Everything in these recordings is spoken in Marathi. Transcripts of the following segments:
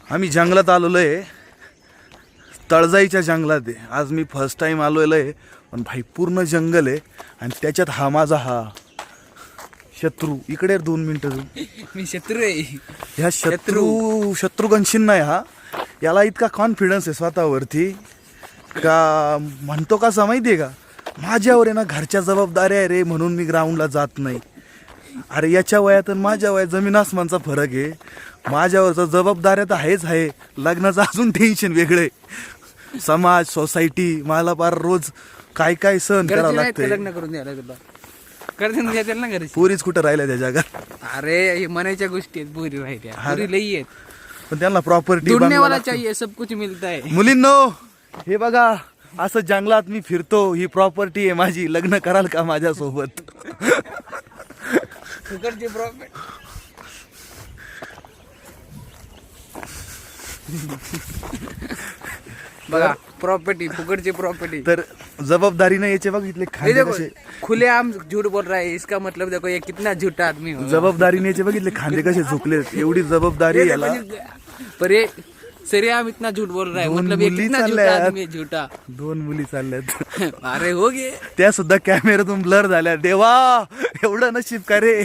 आम्ही जंगलात आलेलो आहे, तळजाईच्या जंगलात आहे. आज मी फर्स्ट टाइम आलेलो आहे, पण भाई पूर्ण जंगल आहे आणि त्याच्यात हा माझा शत्रू. इकडे 2 मिनिटं मी शत्रू आहे. ह्या शत्रुघ्न सिन्हा आहे हा. याला इतका कॉन्फिडन्स आहे स्वतःवरती का म्हणतो कसा माहिती आहे का, माझ्यावर आहे ना घरच्या जबाबदाऱ्या आहे रे म्हणून मी ग्राउंडला जात नाही. अरे याच्या वयात आणि माझ्या वयात जमीन आसमानचा फरक आहे. माझ्यावरचा जबाबदाऱ्या तर आहेच आहे, लग्नाचं अजून टेन्शन वेगळे, समाज सोसायटी मला पार रोज काय काय सहन करावं लागतं. लग्न करून द्यायला तुला करते द्यायला ना घरी. पुरीच कुठं राहिल्या त्या जगात. अरे हे म्हणायच्या गोष्टी आहेत, पुरी राहिल्या पुरी लई आहेत, पण त्यांना प्रॉपर्टी ढूंढने वाला चाहिए, सब कुछ मिलता है. मुलींनो हे बघा, असं जंगलात मी फिरतो, ही प्रॉपर्टी आहे माझी, लग्न कराल का माझ्यासोबत? फुकटची प्रॉपर्टी. बघा प्रॉपर्टी, फुकटची प्रॉपर्टी. तर जबाबदारीने याचे बघितले खांदे कसे, खुले आम झूठ बोल रहा है, इसका मतलब देखो ये कितना झूठा आदमी हो. जबाबदारीने याचे बघितले खांदे कसे झुकले, एवढी जबाबदारी याला. पर ये सरेआम इतना झूठ बोल रहा है, मतलब ये कितना झूठा आदमी है, झूठा. 2 मुली चालल्यात. अरे हो गे, त्या सुद्धा कॅमेऱ्यातून ब्लर झाल्या. देवा एवढं नशीब का रे,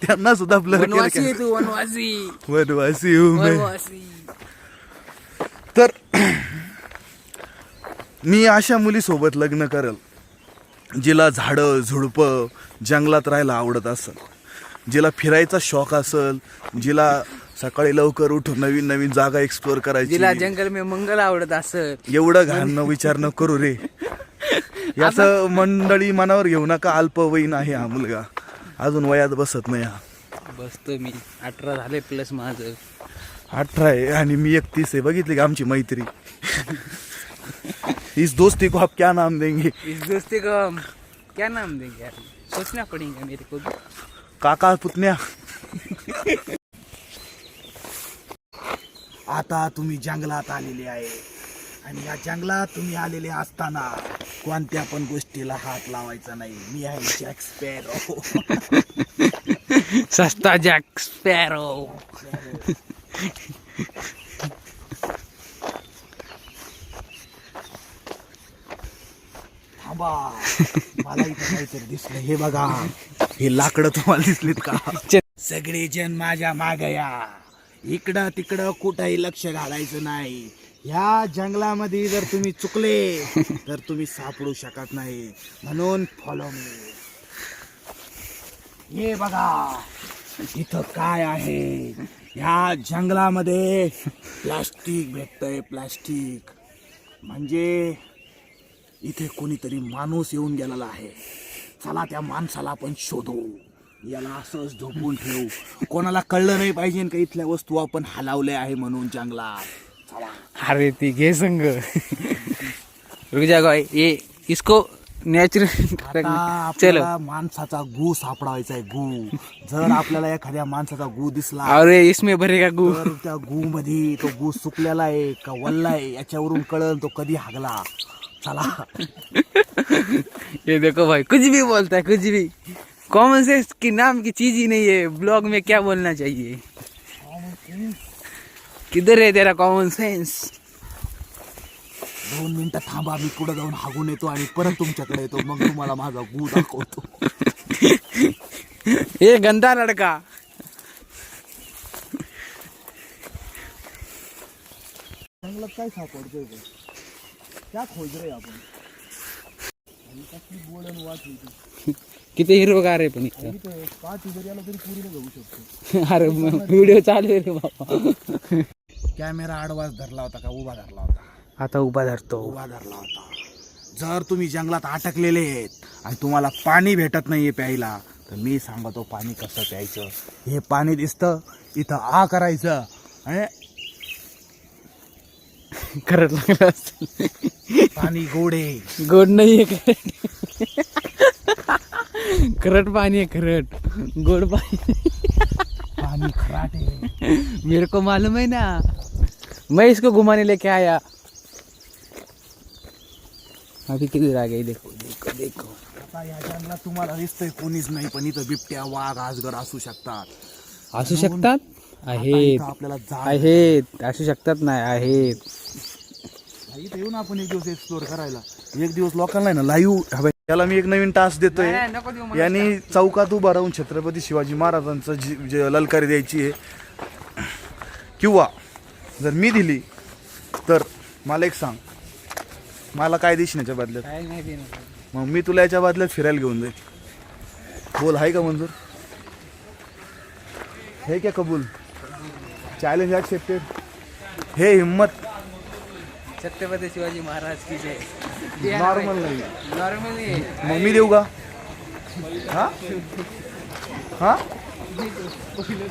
त्यांना सुद्धा ब्लर वनवासी केलं. है तू, वनवासी. वनवासी हूं मैं. वनवासी. तर मी अशा मुलीसोबत लग्न करल जिला झाडं झुडपं जंगलात राहायला आवडत असेल, जिला फिरायचा शौक असेल, जिला सकाळी लवकर उठून नवीन नवीन जागा एक्सप्लोर करायची, जिला जंगल में मंगल आवडत असत. एवढं घाण विचार न करू रे. याचं मंडळी मनावर घेऊ नका, अल्पवयीन आहे हा मुलगा, अजून वयात बसत नाही हा. बसतो मी, 18 झाले प्लस माझं. 18 आहे आणि मी 31 आहे. बघितली का आमची मैत्री? इस दोस्ती को आप क्या नाम देंगे? इस दोस्ती को हम क्या नाम देंगे यार, सोचना पड़ेगा मेरे को भी. काका पुतण्या. आता तुम्ही जंगलात आलेले आहे आणि या जंगलात तुम्ही आलेले असताना कोणत्या पण गोष्टीला हात लावायचा नाही. मी आहे जॅक स्पॅरो. सस्ता जॅक स्पॅरो. थांबा, मला इथं काहीतरी दिसलं. हे बघा, हे लाकडं तुम्हाला दिसलीत का? सगळे जण माझ्या मागे या. इकडं तिकडं कुठंही लक्ष घालायचं नाही. ह्या जंगलामध्ये जर तुम्ही चुकले तर तुम्ही सापडू शकत नाही, म्हणून फॉलो मी. हे बघा इथं काय आहे. ह्या जंगलामध्ये प्लास्टिक भेटतंय. प्लास्टिक म्हणजे इथे कोणीतरी माणूस येऊन गेलेला आहे. चला त्या माणसाला आपण शोधू. याला असंच झोपून ठेवू, कोणाला कळलं नाही पाहिजे का इथल्या वस्तू आपण हलवल्या आहे म्हणून जंगलात. चला. अरे ती घे संग. रुक जा गाय, ये इसको नॅचरल. आता आपल्याला माणसाचा गू सापडायचा आहे. गू जर आपल्याला एखाद्या माणसाचा गू दिसला, अरे इसमें भरेगा गू, तर त्या गू मध्ये तो गू सुकलेला आहे का वल्ला आहे याच्यावरून कळल तो कधी हागला. चला. ये देखो भाई, कुछ भी बोलता है, कुछ भी. कॉमन सेंस की नाम की चीज ही नहीं है. ब्लॉग में क्या बोलना चाहिए? किधर है तेरा कॉमन सेंस? 2 मिनिटं थांबा, मी पुढे जाऊन हागून येतो आणि परत तुमच्याकडे येतो, मग तुम्हाला माझा गू दाखवतो. ये गंदा लड़का. जंगलात काय सापडतोय? क्या खोज रे आपण? किती हिरवगार आहे पण इथं. अरे व्हिडिओ चालू आहे रे बाबा. कॅमेरा आडवाच धरला होता का उभा धरला होता? आता उभा धरतो. उभा धरला होता. जर तुम्ही जंगलात अटकलेले आहेत आणि तुम्हाला पाणी भेटत नाहीये प्यायला, तर मी सांगतो पाणी कसं प्यायचं. हे पाणी दिसतं इथं, आ करायचं आणि करट लागला असतं. पाणी गोड आहे. गोड नाही आहे करट. करट पानी है, करट. गोड पानी. पानी खराट है. मेरे को मालूम है ना, मैं इसको घुमाने लेके आया. अभी किधर आ गई, देखो देखो देखो. आता या जंगलात तुम्हाला दिसतंय कोणीच नाही, पण इथं बिबट्या वाघ अजगर असू शकतात. असू शकतात आहेत आपल्याला आहेत असू शकतात नाही आहेत. इथे येऊ ना आपण एक दिवस एक्सप्लोर करायला. एक दिवस लोकांना आहे ना लाईव्ह. त्याला मी एक नवीन टास्क देतोय. नको देऊ मला. यांनी चौकात उभा राहून छत्रपती शिवाजी महाराजांचं जे ललकारी द्यायची आहे, किंवा जर मी दिली तर मला एक सांग, मला काय देशील याच्या बदल्यात? काय नाही देणार. मग मी तुला याच्या बदल्यात फिरायला घेऊन जाईल. बोल, आहे का मंजूर? हे क्या कबूल? Challenge accepted. हे हिम्मत छत्रपती शिवाजी महाराज की जय. नॉर्मल नाही. नॉर्मली मग मी देऊ का? हा हा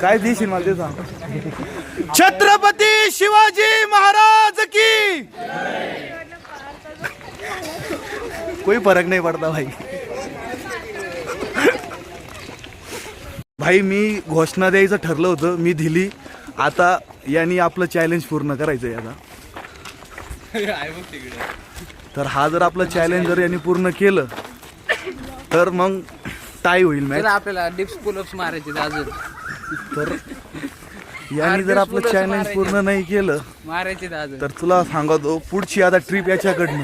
काय देशील मला ते सांग. छत्रपती शिवाजी महाराज की कोई फरक नहीं पड़ता भाई. भाई मी घोषणा द्यायचं ठरलं होतं, मी दिली. आता यांनी आपलं चॅलेंज पूर्ण करायचं आहे. आता तर हा जर आपलं चॅलेंज जर यांनी पूर्ण केलं तर मग टाय होईल मॅच. आपल्याला डिप्स पुलअप्स मारायचे अजून. तर यांनी जर आपलं चॅलेंज पूर्ण नाही केलं मारायचे अजून. तर तुला सांगतो पुढची आता ट्रिप याच्याकडनं.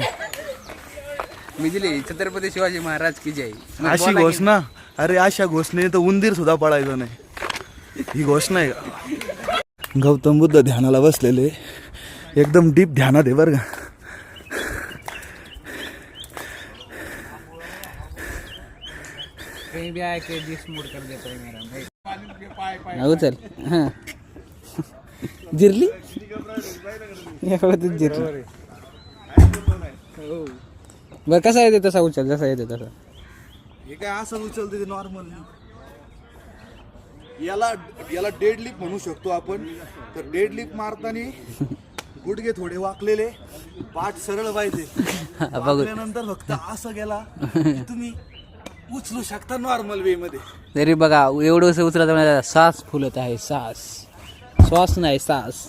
मी दिली छत्रपती शिवाजी महाराज की जय अशी घोषणा. अरे अशा घोषणे तर उंदीर सुद्धा पडायचं नाही. ही घोषणा आहे का? गौतम बुद्ध ध्यानाला बसलेले, एकदम डीप ध्यानात आहे बरं का. कहीं भी आए के डिस मूड कर देता है मेरा भाई. अगो चल. हां जिरली जिरली. बरं कसा येते तसा उचल, जसा येते तसा. हे काय असं उचलते ते नॉर्मल. याला डेड लिफ्ट म्हणू शकतो आपण. तर डेड लिफ्ट मारताना गुडघे थोडे वाकलेले, पाठ सरळ पाहिजे. वाकल्यानंतर फक्त असं गेला की तुम्ही उचलू शकता नॉर्मल वे मध्ये. तरी बघा एवढं उचलत श्वास फुलत आहे. श्वास नाही, श्वास.